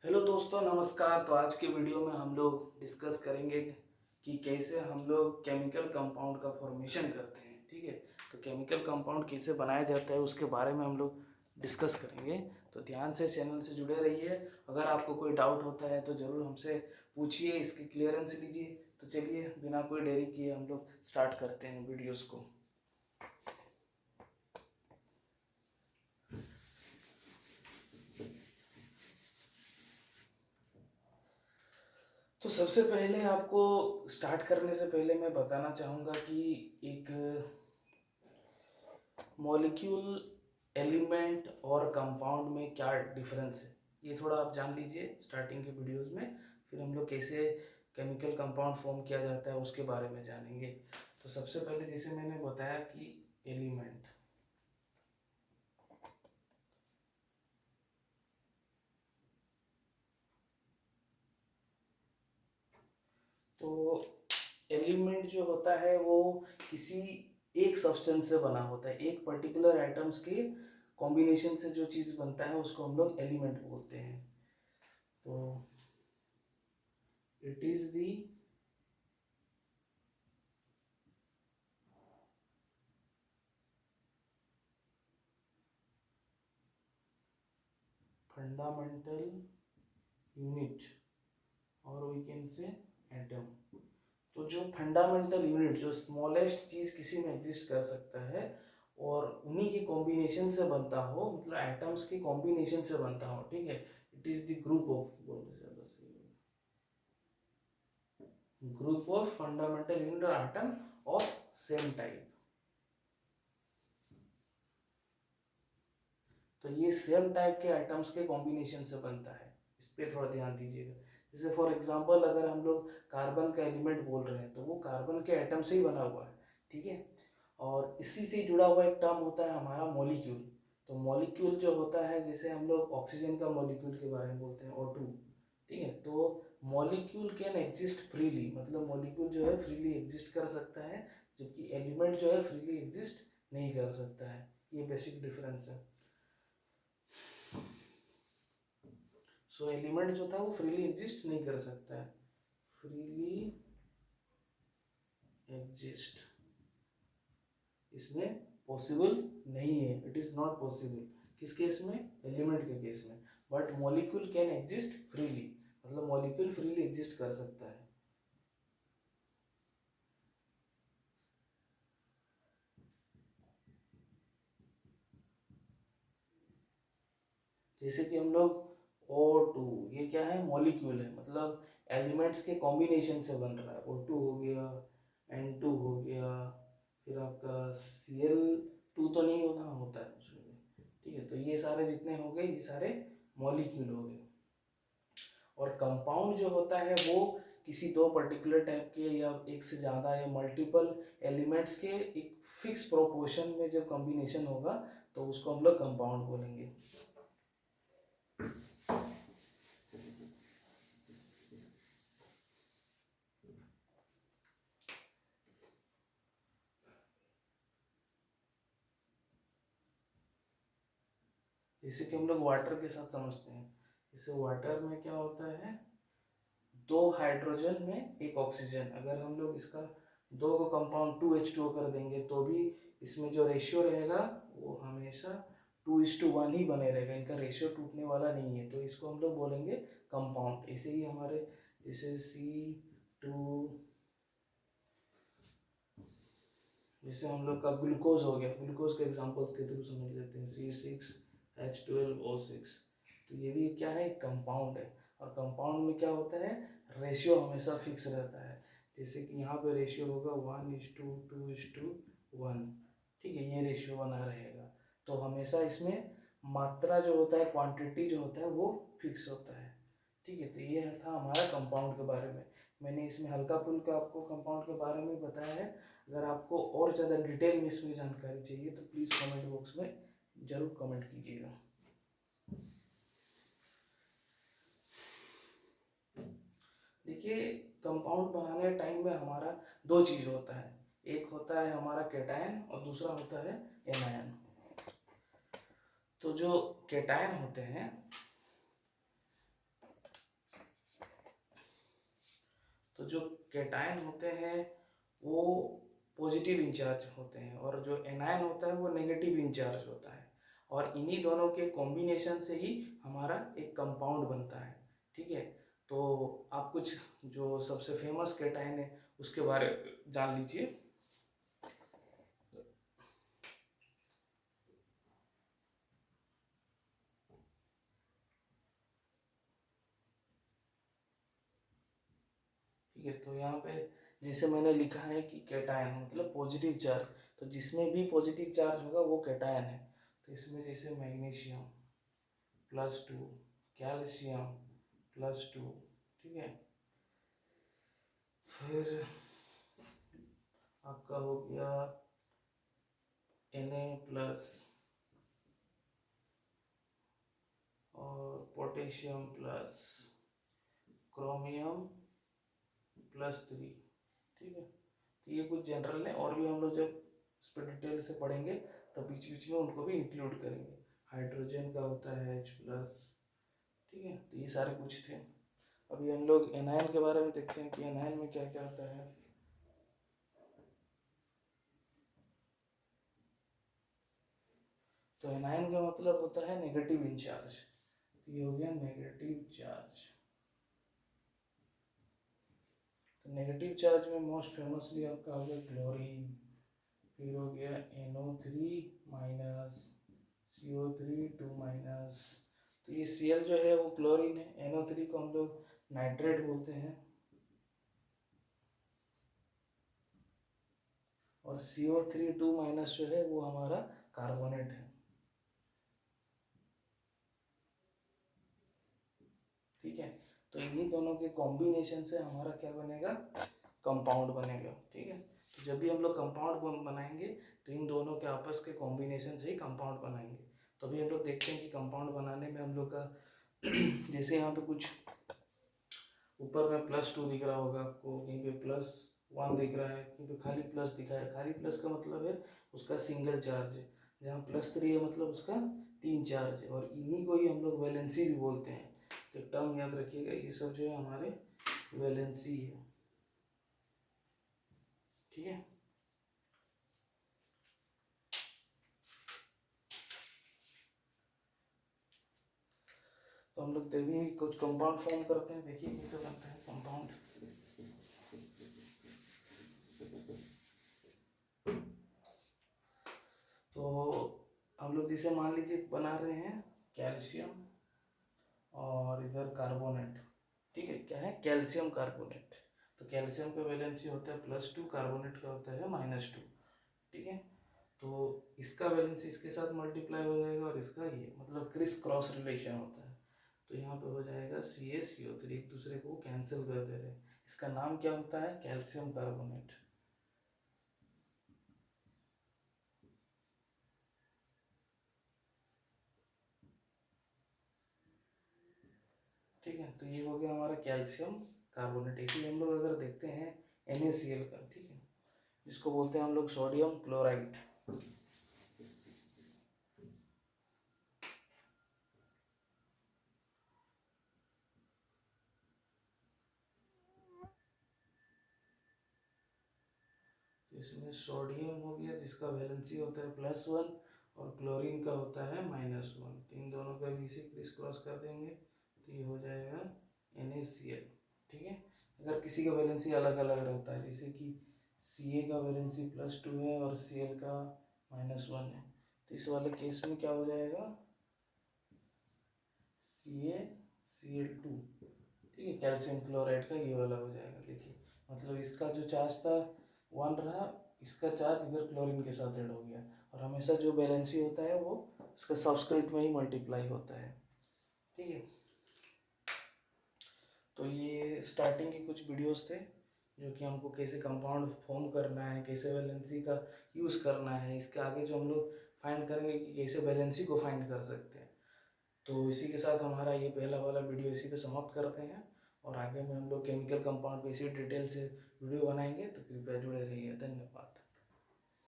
Hello दोस्तों, नमस्कार। तो आज के वीडियो में हम लोग डिस्कस करेंगे कि कैसे हम लोग केमिकल कंपाउंड का फॉर्मेशन करते हैं। ठीक है, तो केमिकल कंपाउंड कैसे बनाया जाता है उसके बारे में हम लोग डिस्कस करेंगे। तो ध्यान से चैनल से जुड़े रहिए। अगर आपको कोई डाउट होता है तो ज़रूर हमसे पूछिए, इसकी क्लियरेंस लीजिए। तो चलिए बिना कोई देरी किए हम लोग स्टार्ट करते हैं वीडियोज़ को। तो सबसे पहले आपको स्टार्ट करने से पहले मैं बताना चाहूँगा कि एक मॉलिक्यूल, एलिमेंट और कंपाउंड में क्या डिफरेंस है, ये थोड़ा आप जान लीजिए स्टार्टिंग के वीडियोस में। फिर हम लोग कैसे केमिकल कंपाउंड फॉर्म किया जाता है उसके बारे में जानेंगे। तो सबसे पहले जैसे मैंने बताया कि एलिमेंट, तो एलिमेंट जो होता है वो किसी एक सब्सटेंस से बना होता है। एक पर्टिकुलर आइटम्स के कॉम्बिनेशन से जो चीज़ बनता है उसको हम लोग एलिमेंट बोलते हैं। तो it is the fundamental unit और वी कैन से एटम। तो जो फंडामेंटल यूनिट, जो स्मॉलेस्ट चीज़ किसी में एग्जिस्ट कर सकता है और उन्हीं के कॉम्बिनेशन से बनता हो, मतलब एटम्स के कॉम्बिनेशन से बनता हो। ठीक है, it is the group of fundamental unit और एटम ऑफ सेम टाइप। तो ये सेम टाइप के एटम्स के कॉम्बिनेशन से बनता है, इस पर थोड़ा ध्यान दीजिएगा। जैसे फॉर एग्जांपल अगर हम लोग कार्बन का एलिमेंट बोल रहे हैं तो वो कार्बन के एटम से ही बना हुआ है। ठीक है, और इसी से जुड़ा हुआ एक टर्म होता है हमारा मॉलिक्यूल। तो मॉलिक्यूल जो होता है, जैसे हम लोग ऑक्सीजन का मॉलिक्यूल के बारे में बोलते हैं O2। ठीक है, तो मॉलिक्यूल कैन एग्जिस्ट फ्रीली, मतलब मॉलिक्यूल जो है फ्रीली एग्जिस्ट कर सकता है, जबकि एलिमेंट जो है फ्रीली एग्जिस्ट नहीं कर सकता है। ये बेसिक डिफरेंस है। सो एलिमेंट जो था वो फ्रीली एग्जिस्ट नहीं कर सकता है, फ्रीली एग्जिस्ट इसमें पॉसिबल नहीं है, इट इज नॉट पॉसिबल। किस केस में? एलिमेंट के केस में। But molecule can exist freely, मतलब मॉलिक्यूल फ्रीली एग्जिस्ट कर सकता है। जैसे कि हम लोग O2, ये क्या है? मॉलिक्यूल है, मतलब एलिमेंट्स के कॉम्बिनेशन से बन रहा है। O2 हो गया, N2 हो गया, फिर आपका Cl2 तो नहीं होता, होता है उसमें भी। ठीक है, तो ये सारे जितने हो गए ये सारे मॉलिक्यूल हो गए। और कंपाउंड जो होता है वो किसी दो पर्टिकुलर टाइप के या एक से ज़्यादा या मल्टीपल एलिमेंट्स के एक फिक्स प्रोपोर्शन में जब कॉम्बिनेशन होगा तो उसको हम लोग कंपाउंड बोलेंगे। जैसे कि हम लोग वाटर के साथ समझते हैं। जैसे वाटर में क्या होता है, दो हाइड्रोजन में एक ऑक्सीजन। अगर हम लोग इसका दो को कंपाउंड 2H2O कर देंगे तो भी इसमें जो रेशियो रहेगा वो हमेशा 2:1 ही बने रहेगा, इनका रेशियो टूटने वाला नहीं है। तो इसको हम लोग बोलेंगे कंपाउंड। ऐसे ही हमारे जैसे C2, जैसे हम लोग का ग्लूकोज हो गया, ग्लूकोज के एग्जांपल्स के थ्रू समझ लेते हैं। C6H12O6, तो ये भी क्या है? कंपाउंड है। और कंपाउंड में क्या होता है? रेशियो हमेशा फिक्स रहता है। जैसे कि यहाँ पे रेशियो होगा 1:2:1। ठीक है, ये रेशियो बना रहेगा। तो हमेशा इसमें मात्रा जो होता है, क्वांटिटी जो होता है वो फिक्स होता है। ठीक है, तो ये था हमारा कंपाउंड के बारे में। मैंने इसमें हल्का फुल्का आपको कंपाउंड के बारे में बताया है। अगर आपको और ज़्यादा डिटेल में इसमें जानकारी चाहिए तो प्लीज़ कमेंट बॉक्स में ज़रूर कमेंट कीजिएगा। देखिए, कंपाउंड बनाने टाइम में हमारा दो चीज़ होता है। एक होता है हमारा कैटायन और दूसरा होता है एनायन। तो जो कैटायन होते हैं जो कैटायन होते हैं वो पॉजिटिव इंचार्ज होते हैं और जो एनायन होता है वो नेगेटिव इंचार्ज होता है, और इन्हीं दोनों के कॉम्बिनेशन से ही हमारा एक कंपाउंड बनता है। ठीक है, तो आप कुछ जो सबसे फेमस कैटायन है उसके बारे में जान लीजिए। ठीक है, तो यहाँ पे जिसे मैंने लिखा है कि कैटायन मतलब पॉजिटिव चार्ज, तो जिसमें भी पॉजिटिव चार्ज होगा वो कैटायन है। तो इसमें जैसे मैग्नीशियम +2, कैल्शियम +2, ठीक है। फिर आपका हो गया Na+ और पोटेशियम प्लस, क्रोमियम +3, ठीक है। तो ये कुछ जनरल है, और भी हम लोग जब इस पर डिटेल से पढ़ेंगे तब बीच बीच में उनको भी इंक्लूड करेंगे। हाइड्रोजन का होता है H+, ठीक है। तो ये सारे कुछ थे। अभी हम लोग एनायन के बारे में देखते हैं कि एनायन में क्या क्या होता है। तो एनायन का मतलब होता है नेगेटिव इंचार्ज। तो ये हो गया नेगेटिव चार्ज। तो नेगेटिव चार्ज में मोस्ट फेमसली आपका हो गया क्लोरीन, फिर हो गया NO3- CO3 2-। तो ये Cl जो है वो क्लोरीन है, NO3 को हम लोग नाइट्रेट बोलते हैं, और CO3 2- जो है वो हमारा कार्बोनेट है। ठीक है, तो इन्हीं दोनों के कॉम्बिनेशन से हमारा क्या बनेगा, कंपाउंड बनेगा। ठीक है, तो जब भी हम लोग कंपाउंड बनाएंगे तो इन दोनों के आपस के कॉम्बिनेशन से ही कंपाउंड बनाएंगे। तो अभी हम लोग देखते हैं कि कंपाउंड बनाने में हम लोग का जैसे यहाँ पे कुछ ऊपर में +2 दिख रहा होगा आपको, कहीं पे +1 दिख रहा है, कहीं पे खाली प्लस दिखा है। खाली प्लस का मतलब है उसका सिंगल चार्ज है, जहाँ +3 है मतलब उसका 3 चार्ज है, और इन्हीं को ही हम लोग वैलेंसी भी बोलते हैं। तो टर्म याद रखिएगा, ये सब जो है हमारे वैलेंसी है। ठीक है, तो हम लोग तभी कुछ कंपाउंड फॉर्म करते हैं। देखिए कैसे बनता है कंपाउंड। तो हम लोग जैसे मान लीजिए बना रहे हैं कैल्शियम और इधर कार्बोनेट। ठीक है, क्या है, कैल्शियम कार्बोनेट। तो कैल्शियम का वैलेंसी होता है +2, कार्बोनेट का होता है -2। ठीक है, तो इसका वैलेंसी इसके साथ मल्टीप्लाई हो जाएगा और इसका ये मतलब क्रिस क्रॉस रिलेशन होता है। तो यहाँ पे हो जाएगा CaCO3, एक दूसरे को कैंसिल कर दे रहे हैं। इसका नाम क्या होता है, कैल्शियम कार्बोनेट। ठीक है, तो ये हो गया हमारा कैल्शियम कार्बोनेट। इसी हम लोग अगर देखते हैं NaCl का, ठीक है, जिसको बोलते हैं हम लोग सोडियम क्लोराइड। तो इसमें सोडियम हो गया जिसका वैलेंसी होता है +1, और क्लोरीन का होता है -1। तो इन दोनों का भी इसी क्रिस क्रॉस कर देंगे तो ये हो जाएगा NaCl। ठीक है, अगर किसी का वैलेंसी अलग अलग रहता है, जैसे कि Ca का वैलेंसी +2 है और Cl का -1 है, तो इस वाले केस में क्या हो जाएगा, CaCl2। ठीक है, कैल्शियम क्लोराइड का ये वाला हो जाएगा। देखिए मतलब इसका जो चार्ज था 1 रहा, इसका चार्ज इधर क्लोरीन के साथ ऐड हो गया, और हमेशा जो वैलेंसी होता है वो इसका सबस्क्रिप्ट में ही मल्टीप्लाई होता है। ठीक है, तो ये स्टार्टिंग के कुछ वीडियोस थे जो कि हमको कैसे कंपाउंड फॉर्म करना है, कैसे वैलेंसी का यूज़ करना है। इसके आगे जो हम लोग फाइंड करेंगे कि कैसे वैलेंसी को फाइंड कर सकते हैं। तो इसी के साथ हमारा ये पहला वाला वीडियो इसी पे समाप्त करते हैं, और आगे में हम लोग केमिकल कंपाउंड पे इसी डिटेल से वीडियो बनाएंगे। तो कृपया जुड़े रहिए। धन्यवाद।